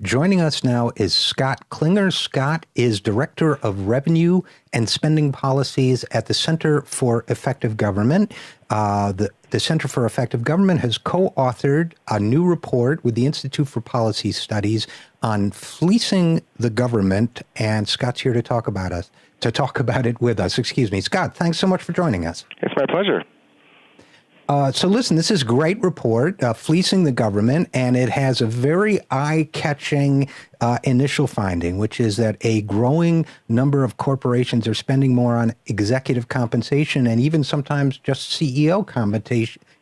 Joining us now is Scott Klinger. Scott is Director of Revenue and Spending Policies at the Center for Effective Government. The Center for Effective Government has co-authored a new report with the Institute for Policy Studies on fleecing the government, and Scott's here to talk about it with us. Excuse me. Scott, thanks so much for joining us. It's my pleasure. So listen, this is a great report, Fleecing the Government, and it has a very eye-catching initial finding, which is that a growing number of corporations are spending more on executive compensation and even sometimes just CEO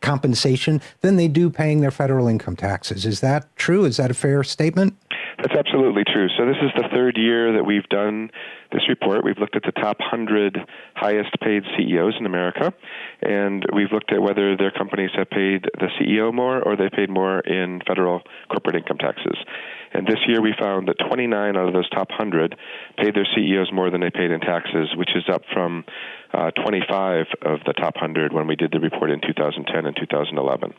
compensation than they do paying their federal income taxes. Is that true? Is that a fair statement? That's absolutely true. So this is the third year that we've done this report. We've looked at the top 100 highest paid CEOs in America, and we've looked at whether their companies have paid the CEO more or they paid more in federal corporate income taxes. And this year we found that 29 out of those top 100 paid their CEOs more than they paid in taxes, which is up from 25 of the top 100 when we did the report in 2010 and 2011.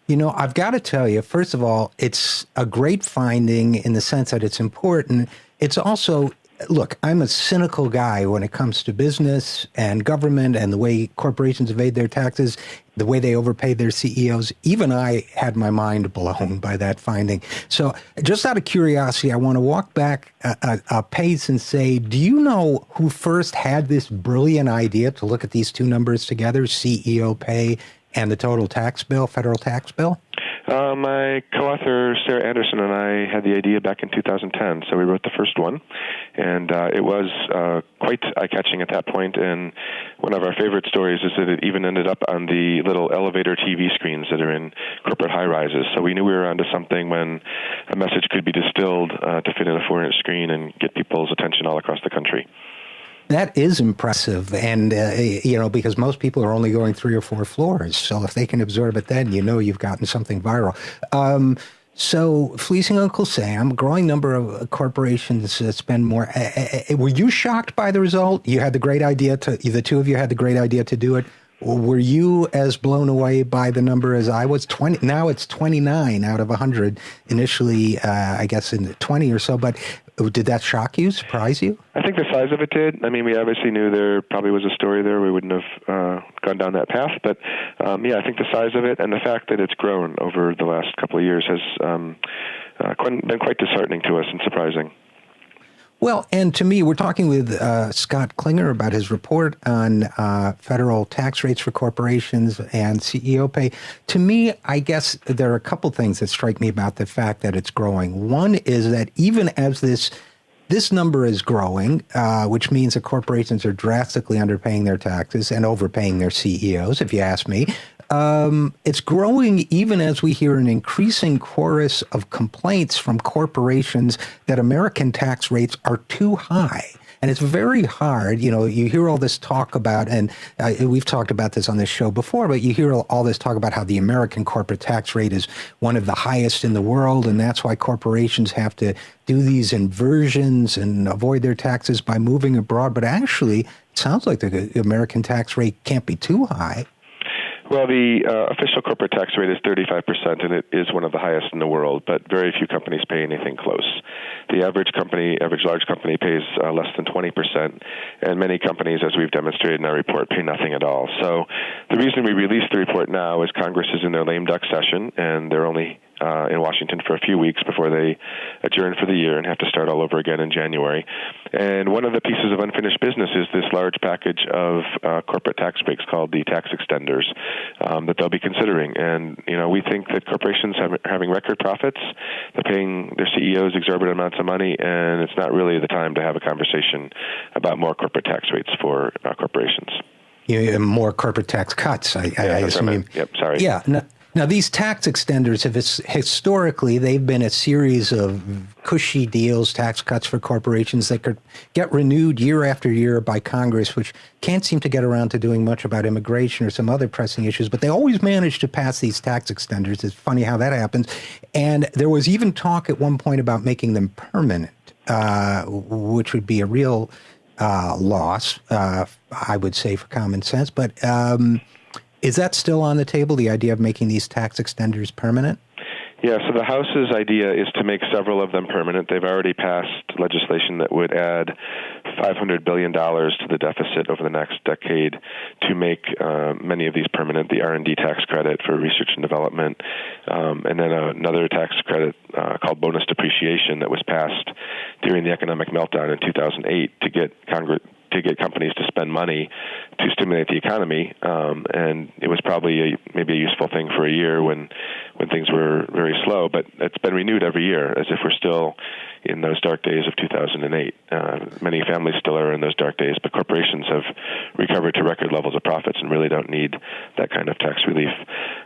You know, I've got to tell you, first of all, it's a great finding in the sense that it's important. It's also, look, I'm a cynical guy when it comes to business and government and the way corporations evade their taxes, the way they overpay their CEOs. Even I had my mind blown by that finding. So just out of curiosity, I want to walk back a pace and say, do you know who first had this brilliant idea to look at these two numbers together, CEO pay and the total tax bill, federal tax bill? My co-author, Sarah Anderson, and I had the idea back in 2010, so we wrote the first one, and it was quite eye-catching at that point, and one of our favorite stories is that it even ended up on the little elevator TV screens that are in corporate high-rises, so we knew we were onto something when a message could be distilled to fit in a 4-inch screen and get people's attention all across the country. That is impressive, and, because most people are only going 3 or 4 floors, so if they can absorb it then, you've gotten something viral. So fleecing Uncle Sam, growing number of corporations spend more. Were you shocked by the result? You had the great idea the two of you had the great idea to do it. Were you as blown away by the number as I was? 20. Now it's 29 out of 100. Initially, I guess in 20 or so. But did that shock you, surprise you? I think the size of it did. I mean, we obviously knew there probably was a story there. We wouldn't have gone down that path. But, I think the size of it and the fact that it's grown over the last couple of years has been quite disheartening to us and surprising. Well, and to me, we're talking with Scott Klinger about his report on federal tax rates for corporations and CEO pay. To me, I guess there are a couple things that strike me about the fact that it's growing. One is that even as this number is growing, which means that corporations are drastically underpaying their taxes and overpaying their CEOs, if you ask me. It's growing even as we hear an increasing chorus of complaints from corporations that American tax rates are too high. And it's very hard, you hear all this talk about, and we've talked about this on this show before, but you hear all this talk about how the American corporate tax rate is one of the highest in the world, and that's why corporations have to do these inversions and avoid their taxes by moving abroad. But actually, it sounds like the American tax rate can't be too high. Well, the official corporate tax rate is 35%, and it is one of the highest in the world, but very few companies pay anything close. The average large company pays less than 20%, and many companies, as we've demonstrated in our report, pay nothing at all. So the reason we released the report now is Congress is in their lame duck session, and they're only in Washington for a few weeks before they adjourn for the year and have to start all over again in January. And one of the pieces of unfinished business is this large package of corporate tax breaks called the tax extenders that they'll be considering. And, we think that corporations are having record profits. They're paying their CEOs exorbitant amounts of money, and it's not really the time to have a conversation about more corporate tax rates for corporations. More corporate tax cuts, I assume. Yep, sorry. Yeah. Now, these tax extenders have historically, they've been a series of cushy deals, tax cuts for corporations that could get renewed year after year by Congress, which can't seem to get around to doing much about immigration or some other pressing issues. But they always manage to pass these tax extenders. It's funny how that happens. And there was even talk at one point about making them permanent, which would be a real loss, I would say, for common sense. But is that still on the table, the idea of making these tax extenders permanent? Yeah, so the House's idea is to make several of them permanent. They've already passed legislation that would add $500 billion to the deficit over the next decade to make many of these permanent, the R&D tax credit for research and development, and then another tax credit called bonus depreciation that was passed during the economic meltdown in 2008 to get companies to spend money to stimulate the economy, and it was probably maybe a useful thing for a year when things were very slow, but it's been renewed every year as if we're still in those dark days of 2008. Many families still are in those dark days, but corporations have recovered to record levels of profits and really don't need that kind of tax relief.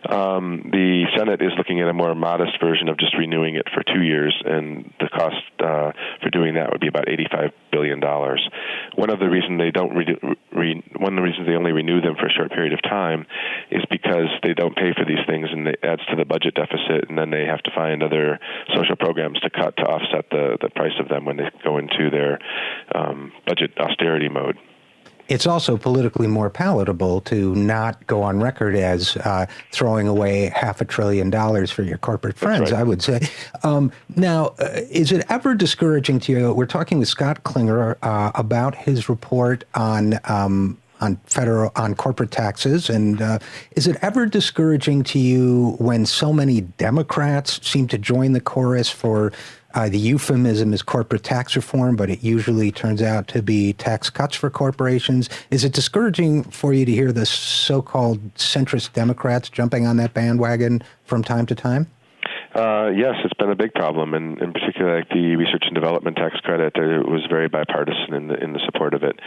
The Senate is looking at a more modest version of just renewing it for 2 years, and the cost for doing that would be about $85 billion. One of the reasons they don't one of the reasons they only renew them for a short period of time is because they don't pay for these things, and it adds to the budget deficit, and then they have to find other social programs to cut to offset the price of them when they go into their budget austerity mode. It's also politically more palatable to not go on record as throwing away $500 billion for your corporate friends, right. I would say. Now, is it ever discouraging to you? We're talking with Scott Klinger about his report on corporate taxes, and is it ever discouraging to you when so many Democrats seem to join the chorus for the euphemism is corporate tax reform, but it usually turns out to be tax cuts for corporations? Is it discouraging for you to hear the so-called centrist Democrats jumping on that bandwagon from time to time? Yes, it's been a big problem, and in particular, like the research and development tax credit, it was very bipartisan in the support of it.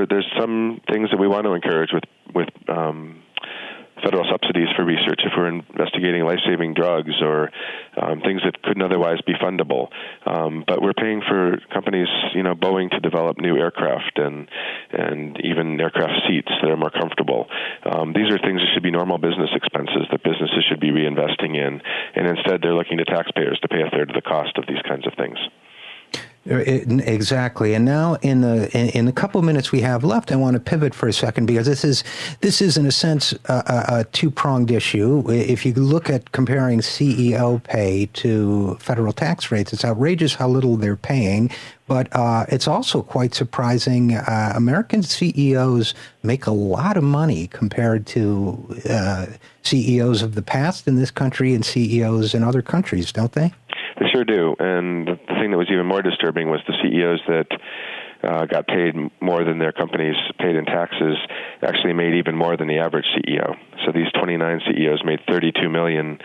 There's some things that we want to encourage with federal subsidies for research if we're investigating life-saving drugs or things that couldn't otherwise be fundable. But we're paying for companies, Boeing to develop new aircraft and even aircraft seats that are more comfortable. These are things that should be normal business expenses that businesses should be reinvesting in, and instead they're looking to taxpayers to pay a third of the cost of these kinds of things. Exactly. And now in the couple of minutes we have left, I want to pivot for a second because this is in a sense a two-pronged issue. If you look at comparing CEO pay to federal tax rates, it's outrageous how little they're paying. But it's also quite surprising. American CEOs make a lot of money compared to CEOs of the past in this country and CEOs in other countries, don't they? They sure do. And the thing that was even more disturbing was the CEOs that got paid more than their companies paid in taxes actually made even more than the average CEO. So these 29 CEOs made $32 million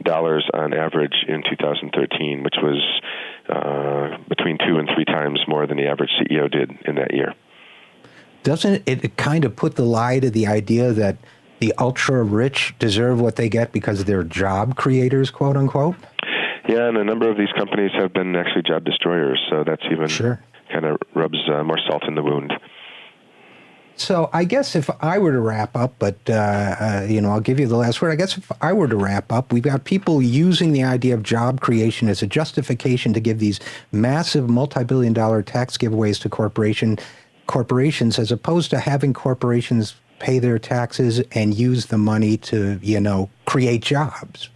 on average in 2013, which was between 2 and 3 times more than the average CEO did in that year. Doesn't it kind of put the lie to the idea that the ultra-rich deserve what they get because they're job creators, quote unquote? Yeah, and a number of these companies have been actually job destroyers, so that's even kind of rubs more salt in the wound. So I guess if I were to wrap up, but I'll give you the last word. I guess if I were to wrap up, we've got people using the idea of job creation as a justification to give these massive multi-billion-dollar tax giveaways to corporations, as opposed to having corporations pay their taxes and use the money to, create jobs.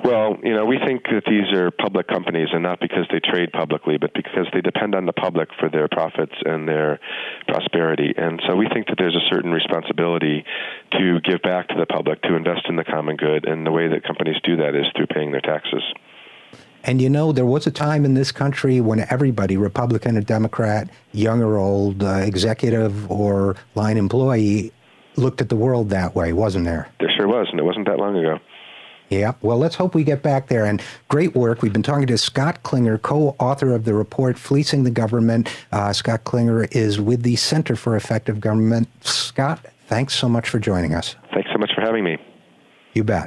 Well, we think that these are public companies, and not because they trade publicly, but because they depend on the public for their profits and their prosperity. And so we think that there's a certain responsibility to give back to the public, to invest in the common good, and the way that companies do that is through paying their taxes. And there was a time in this country when everybody, Republican or Democrat, young or old, executive or line employee, looked at the world that way, wasn't there? There sure was, and it wasn't that long ago. Yeah, well, let's hope we get back there. And great work. We've been talking to Scott Klinger, co-author of the report, Fleecing the Government. Scott Klinger is with the Center for Effective Government. Scott, thanks so much for joining us. Thanks so much for having me. You bet.